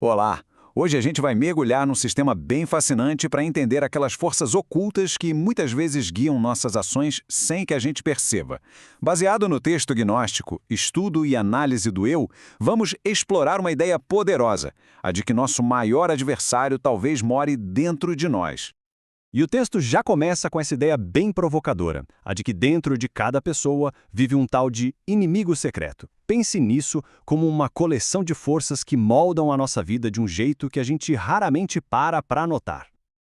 Olá! Hoje a gente vai mergulhar num sistema bem fascinante para entender aquelas forças ocultas que muitas vezes guiam nossas ações sem que a gente perceba. Baseado no texto gnóstico, Estudo e Análise do Eu, vamos explorar uma ideia poderosa, a de que nosso maior adversário talvez more dentro de nós. E o texto já começa com essa ideia bem provocadora, a de que dentro de cada pessoa vive um tal de inimigo secreto. Pense nisso como uma coleção de forças que moldam a nossa vida de um jeito que a gente raramente para notar.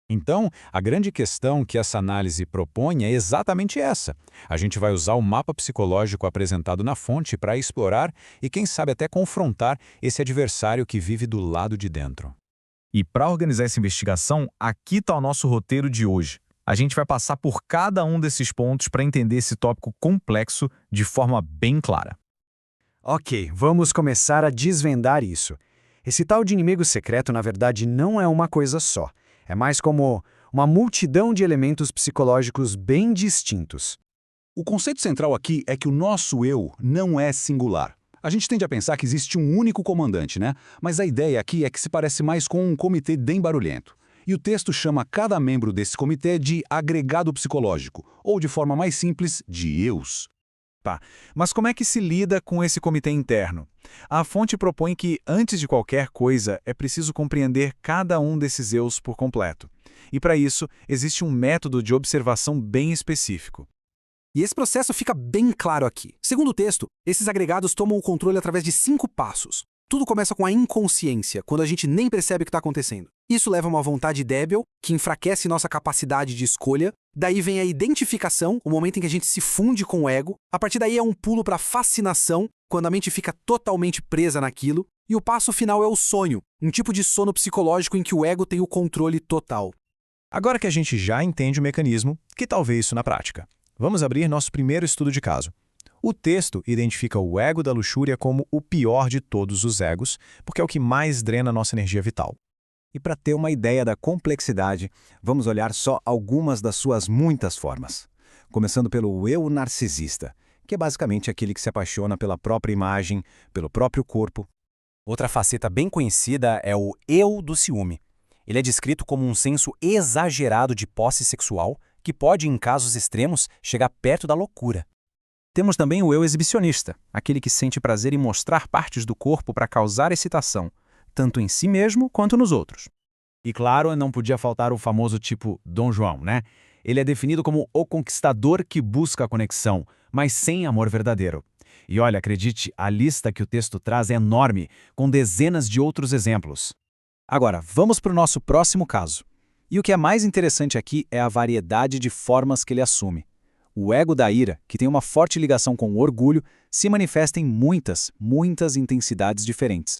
Então, a grande questão que essa análise propõe é exatamente essa. A gente vai usar o mapa psicológico apresentado na fonte para explorar e, quem sabe, até confrontar esse adversário que vive do lado de dentro. E para organizar essa investigação, aqui está o nosso roteiro de hoje. A gente vai passar por cada um desses pontos para entender esse tópico complexo de forma bem clara. Ok, vamos começar a desvendar isso. Esse tal de inimigo secreto, na verdade, não é uma coisa só. É mais como uma multidão de elementos psicológicos bem distintos. O conceito central aqui é que o nosso eu não é singular. A gente tende a pensar que existe um único comandante, né? Mas a ideia aqui é que se parece mais com um comitê bem barulhento. E o texto chama cada membro desse comitê de agregado psicológico, ou de forma mais simples, de eus. Tá, mas como é que se lida com esse comitê interno? A fonte propõe que, antes de qualquer coisa, é preciso compreender cada um desses eus por completo. E para isso, existe um método de observação bem específico. E esse processo fica bem claro aqui. Segundo o texto, esses agregados tomam o controle através de 5 passos. Tudo começa com a inconsciência, quando a gente nem percebe o que está acontecendo. Isso leva a uma vontade débil, que enfraquece nossa capacidade de escolha. Daí vem a identificação, o momento em que a gente se funde com o ego. A partir daí é um pulo para a fascinação, quando a mente fica totalmente presa naquilo. E o passo final é o sonho, um tipo de sono psicológico em que o ego tem o controle total. Agora que a gente já entende o mecanismo, que tal ver isso na prática? Vamos abrir nosso primeiro estudo de caso. O texto identifica o ego da luxúria como o pior de todos os egos, porque é o que mais drena nossa energia vital. E para ter uma ideia da complexidade, vamos olhar só algumas das suas muitas formas. Começando pelo eu narcisista, que é basicamente aquele que se apaixona pela própria imagem, pelo próprio corpo. Outra faceta bem conhecida é o eu do ciúme. Ele é descrito como um senso exagerado de posse sexual, que pode, em casos extremos, chegar perto da loucura. Temos também o eu exibicionista, aquele que sente prazer em mostrar partes do corpo para causar excitação, tanto em si mesmo quanto nos outros. E claro, não podia faltar o famoso tipo Dom João, né? Ele é definido como o conquistador que busca a conexão, mas sem amor verdadeiro. E olha, acredite, a lista que o texto traz é enorme, com dezenas de outros exemplos. Agora, vamos para o nosso próximo caso. E o que é mais interessante aqui é a variedade de formas que ele assume. O ego da ira, que tem uma forte ligação com o orgulho, se manifesta em muitas intensidades diferentes.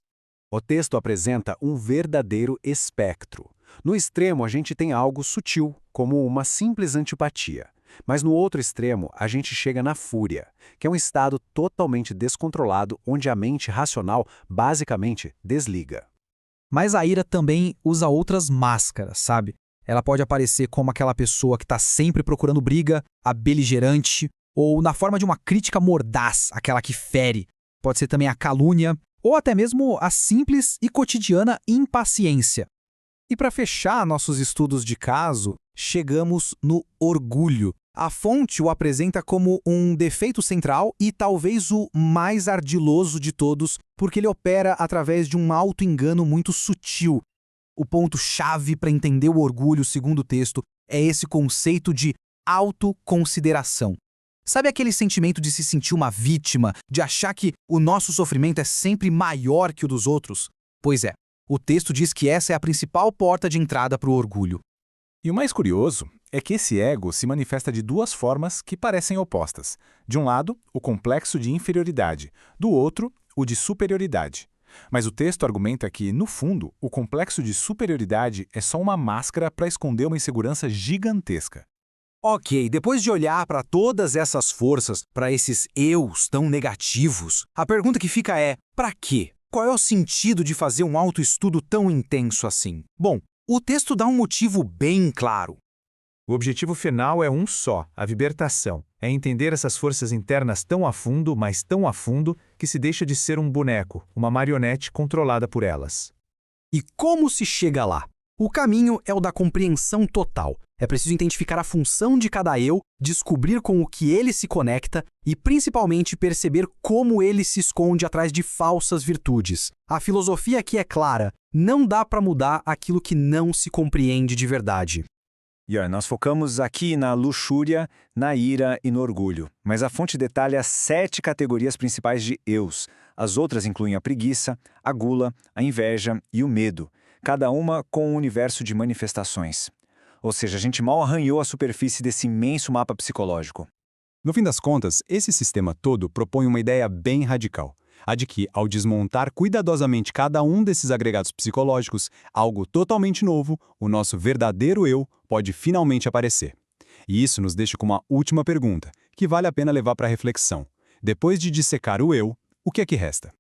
O texto apresenta um verdadeiro espectro. No extremo, a gente tem algo sutil, como uma simples antipatia. Mas no outro extremo, a gente chega na fúria, que é um estado totalmente descontrolado onde a mente racional basicamente desliga. Mas a ira também usa outras máscaras, sabe? Ela pode aparecer como aquela pessoa que está sempre procurando briga, a beligerante, ou na forma de uma crítica mordaz, aquela que fere. Pode ser também a calúnia, ou até mesmo a simples e cotidiana impaciência. E para fechar nossos estudos de caso, chegamos no orgulho. A fonte o apresenta como um defeito central e talvez o mais ardiloso de todos, porque ele opera através de um auto-engano muito sutil. O ponto-chave para entender o orgulho, segundo o texto, é esse conceito de autoconsideração. Sabe aquele sentimento de se sentir uma vítima, de achar que o nosso sofrimento é sempre maior que o dos outros? Pois é, o texto diz que essa é a principal porta de entrada para o orgulho. E o mais curioso é que esse ego se manifesta de duas formas que parecem opostas. De um lado, o complexo de inferioridade, do outro, o de superioridade. Mas o texto argumenta que, no fundo, o complexo de superioridade é só uma máscara para esconder uma insegurança gigantesca. Ok, depois de olhar para todas essas forças, para esses eus tão negativos, a pergunta que fica é, para quê? Qual é o sentido de fazer um autoestudo tão intenso assim? Bom, o texto dá um motivo bem claro. O objetivo final é um só, a libertação. É entender essas forças internas tão a fundo, mas tão a fundo, que se deixa de ser um boneco, uma marionete controlada por elas. E como se chega lá? O caminho é o da compreensão total. É preciso identificar a função de cada eu, descobrir com o que ele se conecta e, principalmente, perceber como ele se esconde atrás de falsas virtudes. A filosofia aqui é clara: não dá para mudar aquilo que não se compreende de verdade. E olha, nós focamos aqui na luxúria, na ira e no orgulho. Mas a fonte detalha 7 categorias principais de eus. As outras incluem a preguiça, a gula, a inveja e o medo, cada uma com um universo de manifestações. Ou seja, a gente mal arranhou a superfície desse imenso mapa psicológico. No fim das contas, esse sistema todo propõe uma ideia bem radical. A de que, ao desmontar cuidadosamente cada um desses agregados psicológicos, algo totalmente novo, o nosso verdadeiro eu, pode finalmente aparecer. E isso nos deixa com uma última pergunta, que vale a pena levar para reflexão. Depois de dissecar o eu, o que é que resta?